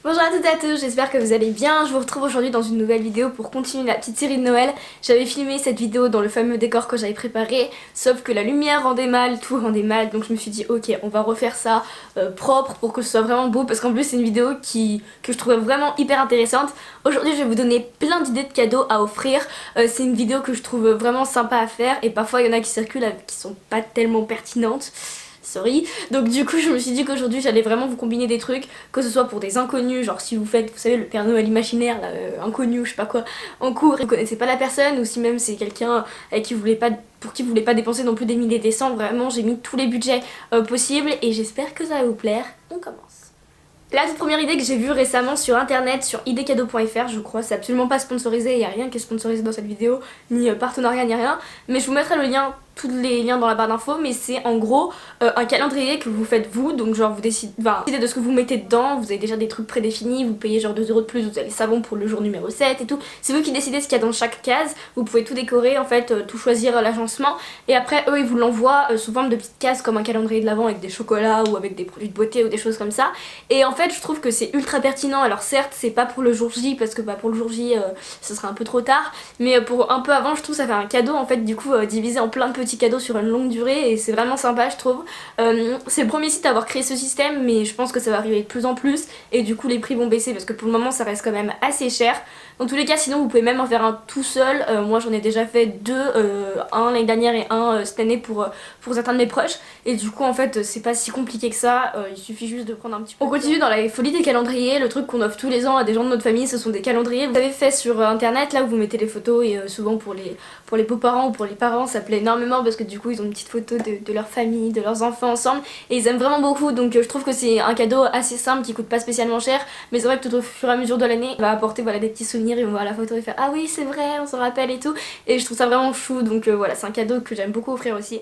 Bonjour à toutes et à tous, j'espère que vous allez bien. Je vous retrouve aujourd'hui dans une nouvelle vidéo pour continuer la petite série de Noël. J'avais filmé cette vidéo dans le fameux décor que j'avais préparé, sauf que la lumière rendait mal, tout rendait mal, donc je me suis dit ok, on va refaire ça propre pour que ce soit vraiment beau, parce qu'en plus c'est une vidéo que je trouvais vraiment hyper intéressante. Aujourd'hui je vais vous donner plein d'idées de cadeaux à offrir. C'est une vidéo que je trouve vraiment sympa à faire et parfois il y en a qui circulent qui sont pas tellement pertinentes. Sorry. Donc du coup je me suis dit qu'aujourd'hui j'allais vraiment vous combiner des trucs, que ce soit pour des inconnus, genre si vous faites, vous savez, le Père Noël imaginaire, là, inconnu ou je sais pas quoi, en cours et vous connaissez pas la personne, ou si même c'est quelqu'un avec qui vous voulez pas, pour qui vous voulez pas dépenser non plus des milliers et des cents. Vraiment j'ai mis tous les budgets possibles et j'espère que ça va vous plaire. On commence. La toute première idée que j'ai vue récemment sur internet, sur idcadeau.fr, je crois, c'est absolument pas sponsorisé, il n'y a rien qui est sponsorisé dans cette vidéo, ni partenariat, ni rien, mais je vous mettrai le lien, tous les liens dans la barre d'infos, mais c'est en gros un calendrier que vous faites vous, donc genre vous décidez de ce que vous mettez dedans, vous avez déjà des trucs prédéfinis, vous payez genre 2 € de plus, vous avez le savon pour le jour numéro 7 et tout, c'est vous qui décidez ce qu'il y a dans chaque case, vous pouvez tout décorer en fait, tout choisir l'agencement, et après eux ils vous l'envoient sous forme de petites cases comme un calendrier de l'Avent avec des chocolats ou avec des produits de beauté ou des choses comme ça, et en fait je trouve que c'est ultra pertinent. Alors certes c'est pas pour le jour J parce que bah, pour le jour J ce sera un peu trop tard, mais pour un peu avant je trouve ça fait un cadeau en fait, du coup divisé en plein de petits cadeaux sur une longue durée, et c'est vraiment sympa je trouve. C'est le premier site à avoir créé ce système, mais je pense que ça va arriver de plus en plus et du coup les prix vont baisser parce que pour le moment ça reste quand même assez cher. Dans tous les cas sinon vous pouvez même en faire un tout seul, moi j'en ai déjà fait deux, un l'année dernière et un cette année pour certains de mes proches, et du coup en fait c'est pas si compliqué que ça, il suffit juste de prendre un petit peu. On continue dans la folie des calendriers. Le truc qu'on offre tous les ans à des gens de notre famille, ce sont des calendriers. Vous avez fait sur internet là où vous mettez les photos, et souvent pour les beaux-parents ou pour les parents ça plaît énormément parce que du coup ils ont une petite photo de leur famille, de leurs enfants ensemble, et ils aiment vraiment beaucoup, donc je trouve que c'est un cadeau assez simple qui coûte pas spécialement cher, mais c'est vrai que tout au fur et à mesure de l'année va apporter voilà, des petits souvenirs, ils vont voir la photo et faire ah oui c'est vrai on s'en rappelle et tout, et je trouve ça vraiment chou, donc voilà c'est un cadeau que j'aime beaucoup offrir aussi.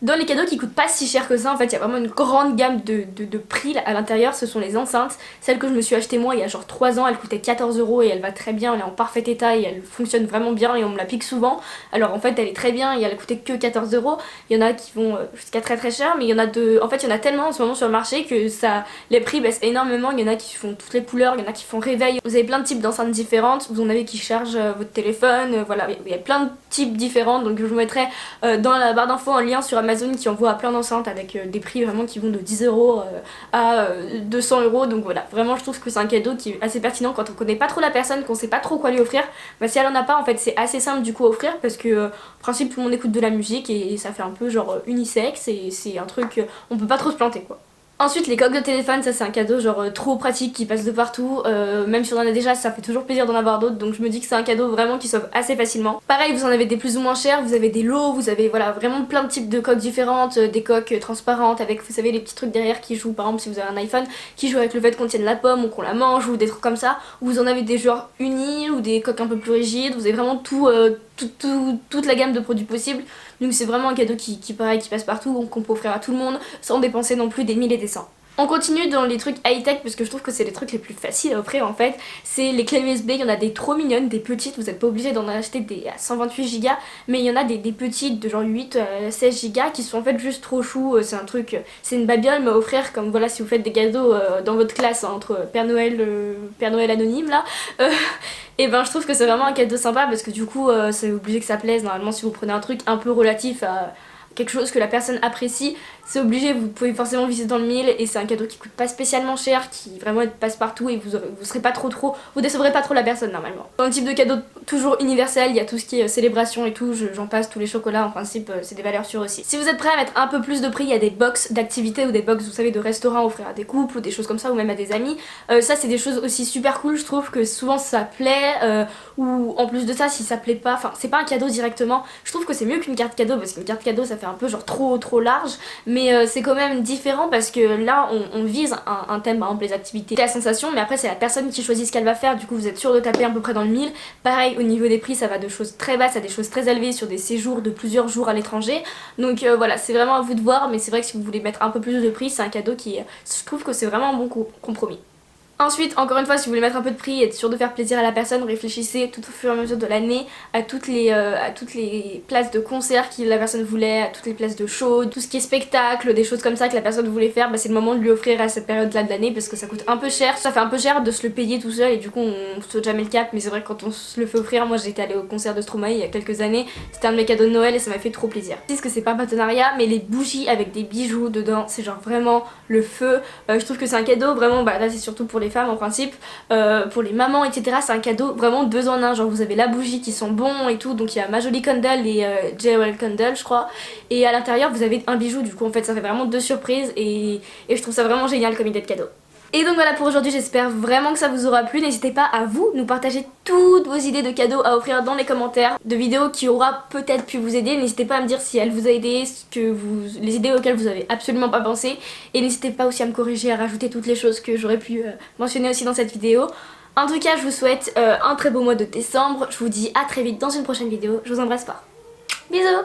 Dans les cadeaux qui coûtent pas si cher que ça, en fait il y a vraiment une grande gamme de prix à l'intérieur. Ce sont les enceintes, celle que je me suis achetée moi il y a genre 3 ans, elle coûtait 14 € et elle va très bien, elle est en parfait état et elle fonctionne vraiment bien et on me la pique souvent. Alors en fait elle est très bien et elle coûtait que 14 €. Il y en a qui vont jusqu'à très très cher, mais il y en a en fait il y en a tellement en ce moment sur le marché que ça, les prix baissent énormément. Il y en a qui font toutes les couleurs, il y en a qui font réveil. Vous avez plein de types d'enceintes différentes, vous en avez qui chargent votre téléphone, voilà, il y a plein de types différents, donc je vous mettrai dans la barre d'infos un lien sur Amazon qui envoie à plein d'enceintes avec des prix vraiment qui vont de 10 € à 200 €. Donc voilà, vraiment je trouve que c'est un cadeau qui est assez pertinent quand on connaît pas trop la personne, qu'on sait pas trop quoi lui offrir. Bah si elle en a pas en fait c'est assez simple du coup à offrir parce que en principe tout le monde écoute de la musique et ça fait un peu genre unisexe, et c'est un truc, on peut pas trop se planter quoi. Ensuite les coques de téléphone, ça c'est un cadeau genre trop pratique qui passe de partout, même si on en a déjà ça fait toujours plaisir d'en avoir d'autres, donc je me dis que c'est un cadeau vraiment qui s'offre assez facilement. Pareil vous en avez des plus ou moins chers, vous avez des lots, vous avez voilà vraiment plein de types de coques différentes, des coques transparentes avec vous savez les petits trucs derrière qui jouent, par exemple si vous avez un iPhone qui joue avec le fait qu'on tienne la pomme ou qu'on la mange ou des trucs comme ça, ou vous en avez des genres unis ou des coques un peu plus rigides, vous avez vraiment tout, toute la gamme de produits possibles, donc c'est vraiment un cadeau qui pareil qui passe partout, qu'on peut offrir à tout le monde sans dépenser non plus des mille et des cents. On continue dans les trucs high-tech parce que je trouve que c'est les trucs les plus faciles à offrir en fait. C'est les clés USB, il y en a des trop mignonnes, des petites, vous n'êtes pas obligé d'en acheter des à 128 Go, mais il y en a des petites de genre 8 à 16 Go qui sont en fait juste trop chou. C'est un truc, c'est une babiole mais à offrir comme voilà si vous faites des cadeaux dans votre classe hein, entre Père Noël anonyme là. Et ben je trouve que c'est vraiment un cadeau sympa parce que du coup c'est obligé que ça plaise. Normalement si vous prenez un truc un peu relatif à quelque chose que la personne apprécie, c'est obligé, vous pouvez forcément viser dans le mille, et c'est un cadeau qui coûte pas spécialement cher, qui vraiment passe partout et vous serez pas trop, vous décevrez pas trop la personne normalement. Dans le type de cadeau toujours universel, il y a tout ce qui est célébration et tout, j'en passe, tous les chocolats en principe c'est des valeurs sûres aussi. Si vous êtes prêt à mettre un peu plus de prix, il y a des box d'activités ou des box vous savez de restaurants à offrir à des couples ou des choses comme ça ou même à des amis. Ça c'est des choses aussi super cool, je trouve que souvent ça plaît, ou en plus de ça si ça plaît pas, enfin c'est pas un cadeau directement, je trouve que c'est mieux qu'une carte cadeau parce qu'une carte cadeau ça fait un peu genre trop large, mais c'est quand même différent parce que là on vise un thème, par exemple les activités, la sensation, mais après c'est la personne qui choisit ce qu'elle va faire, du coup vous êtes sûr de taper à peu près dans le 1000. Pareil au niveau des prix ça va de choses très basses à des choses très élevées sur des séjours de plusieurs jours à l'étranger, donc voilà c'est vraiment à vous de voir, mais c'est vrai que si vous voulez mettre un peu plus de prix c'est un cadeau qui, je trouve que c'est vraiment un bon compromis. Ensuite, encore une fois, si vous voulez mettre un peu de prix et être sûr de faire plaisir à la personne, réfléchissez tout au fur et à mesure de l'année à toutes les places de concert que la personne voulait, à toutes les places de show, tout ce qui est spectacle, des choses comme ça que la personne voulait faire, bah c'est le moment de lui offrir à cette période-là de l'année parce que ça coûte un peu cher. Ça fait un peu cher de se le payer tout seul et du coup on saute jamais le cap, mais c'est vrai que quand on se le fait offrir, moi j'ai été allée au concert de Stromae il y a quelques années, c'était un de mes cadeaux de Noël et ça m'a fait trop plaisir. Je sais que c'est pas un partenariat, mais les bougies avec des bijoux dedans, c'est genre vraiment le feu. Je trouve que c'est un cadeau vraiment, bah là c'est surtout pour les femmes en principe, pour les mamans etc, c'est un cadeau vraiment 2 en 1, genre vous avez la bougie qui sent bon et tout, donc il y a ma jolie candle et JOL candle je crois, et à l'intérieur vous avez un bijou, du coup en fait ça fait vraiment 2 surprises et je trouve ça vraiment génial comme idée de cadeau. Et donc voilà pour aujourd'hui, j'espère vraiment que ça vous aura plu. N'hésitez pas à vous nous partager toutes vos idées de cadeaux à offrir dans les commentaires, de vidéos qui aura peut-être pu vous aider. N'hésitez pas à me dire si elle vous a aidé, les idées auxquelles vous avez absolument pas pensé. Et n'hésitez pas aussi à me corriger, à rajouter toutes les choses que j'aurais pu mentionner aussi dans cette vidéo. En tout cas, je vous souhaite un très beau mois de décembre. Je vous dis à très vite dans une prochaine vidéo. Je vous embrasse fort. Bisous!